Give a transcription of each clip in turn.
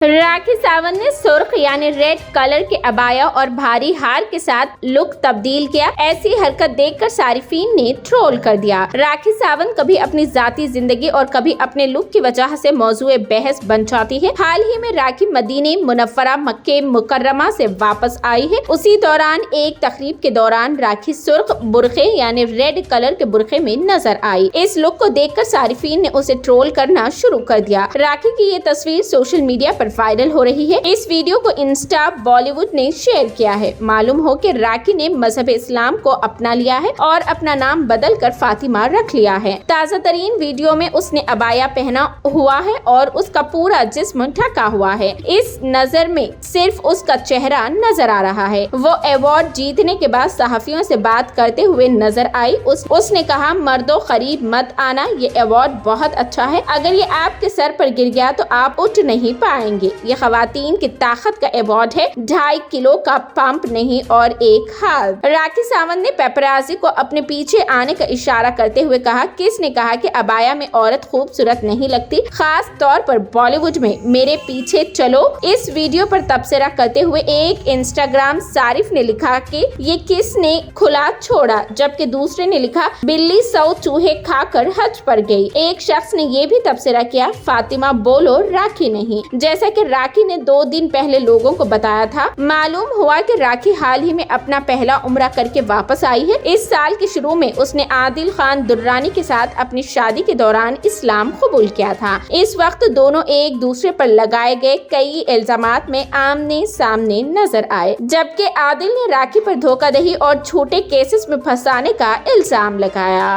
राखी सावंत ने सुर्ख यानी रेड कलर के अबाया और भारी हार के साथ लुक तब्दील किया। ऐसी हरकत देखकर सारिफीन ने ट्रोल कर दिया। राखी सावंत कभी अपनी जाती जिंदगी और कभी अपने लुक की वजह से मौजूए बहस बन जाती है। हाल ही में राखी मदीने मुनव्वरा मक्के मुकर्रमा से वापस आई है। उसी दौरान एक तकरीब के दौरान राखी सुर्ख बुरखे यानी रेड कलर के बुरखे में नजर आई। इस लुक को देखकर सारिफीन ने उसे ट्रोल करना शुरू कर दिया। राखी की ये तस्वीर सोशल मीडिया पर वायरल हो रही है। इस वीडियो को इंस्टा बॉलीवुड ने शेयर किया है। मालूम हो कि राखी ने मजहब इस्लाम को अपना लिया है और अपना नाम बदल कर फातिमा रख लिया है। ताज़ा तरीन वीडियो में उसने अबाया पहना हुआ है और उसका पूरा जिस्म ढका हुआ है। इस नजर में सिर्फ उसका चेहरा नजर आ रहा है। वो अवार्ड जीतने के बाद सहाफियों से बात करते हुए नजर आई। उसने कहा, मर्दों करीब मत आना, ये अवार्ड बहुत अच्छा है। अगर ये आपके सर पर गिर गया तो आप उठ नहीं पाएंगे। ये खवातीन की ताकत का अवार्ड है, 2.5 किलो का पंप नहीं और एक हाथ। राखी सावंत ने पेपराजी को अपने पीछे आने का इशारा करते हुए कहा, किसने कहा कि अबाया में औरत खूबसूरत नहीं लगती, खास तौर पर बॉलीवुड में, मेरे पीछे चलो। इस वीडियो पर तबसरा करते हुए एक इंस्टाग्राम सारिफ ने लिखा कि ये किसने खुला छोड़ा, जबकि दूसरे ने लिखा, बिल्ली 100 चूहे खाकर हज पर गई। एक शख्स ने ये भी तबसरा किया, फातिमा बोलो राखी नहीं। जैसा कि राखी ने 2 दिन पहले लोगों को बताया था। मालूम हुआ कि राखी हाल ही में अपना पहला उम्रा करके वापस आई है। इस साल के शुरू में उसने आदिल खान दुर्रानी के साथ अपनी शादी के दौरान इस्लाम कबूल किया था। इस वक्त दोनों एक दूसरे पर लगाए गए कई इल्जामात में आमने सामने नजर आए, जबकि आदिल ने राखी पर धोखाधड़ी और झूठे केसेस में फंसाने का इल्जाम लगाया।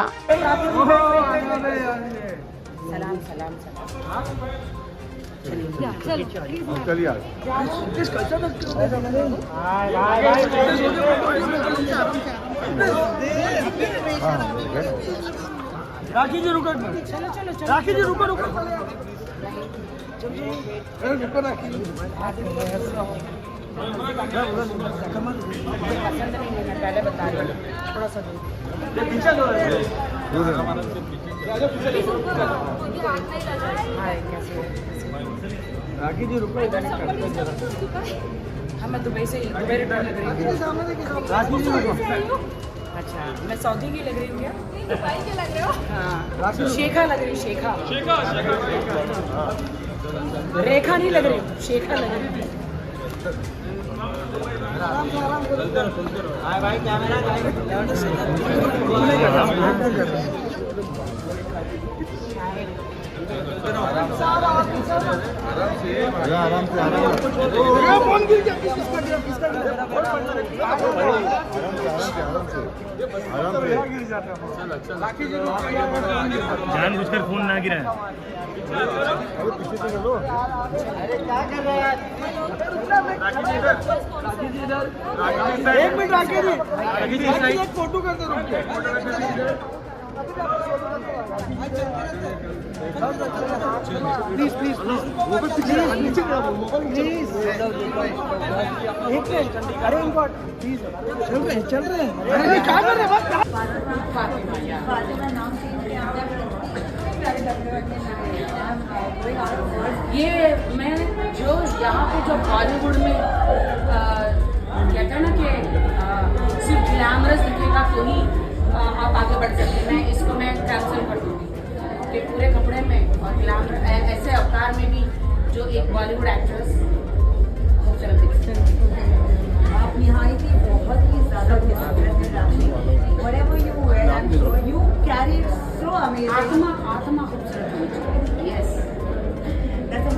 राखी जी रुको, राखी जी रुको रुको, रुको राखी। पहले बता रही हूँ, थोड़ा सा पीछे दो। राखी जी रुको, मैं दुबई से रिटर्न लग रही हूँ। राखी जी रुको। अच्छा, मैं सऊदी की लग रही हूँ क्या? दुबई की लग रहे हो? हाँ, शेखा लग रही, शेखा। रेखा नहीं लग रही, शेखा लग रही। भाई कैमरा फोन गिर गया, किसका गिरा, किसका जानबूझकर फोन ना गिरा। पीछे से चलो। अरे क्या कर रहे हैं? एक मिनट राखी जी, एक फोटो कर दो। प्लीज प्लीज अरे इनको प्लीज चल रहे हैं, क्या कर रहे हैं? ये मैं जो यहाँ पे जो बॉलीवुड में कहते हैं ना कि सिर्फ ग्लैमरस दिखेगा तो ही आप आगे बढ़ सकते हैं, इसको मैं कैंसिल कर दूँगी कि पूरे कपड़े में और ग्लैमर ऐसे अवतार में भी जो एक बॉलीवुड एक्ट्रेस खूबसूरत दिखती है। आप निहायती बहुत ही ज़्यादा खूबसूरत हैं राखी। Whatever you wear, I'm sure you carry so amazing. आत्मा खूबसूरत होनी चाहिए। Yes.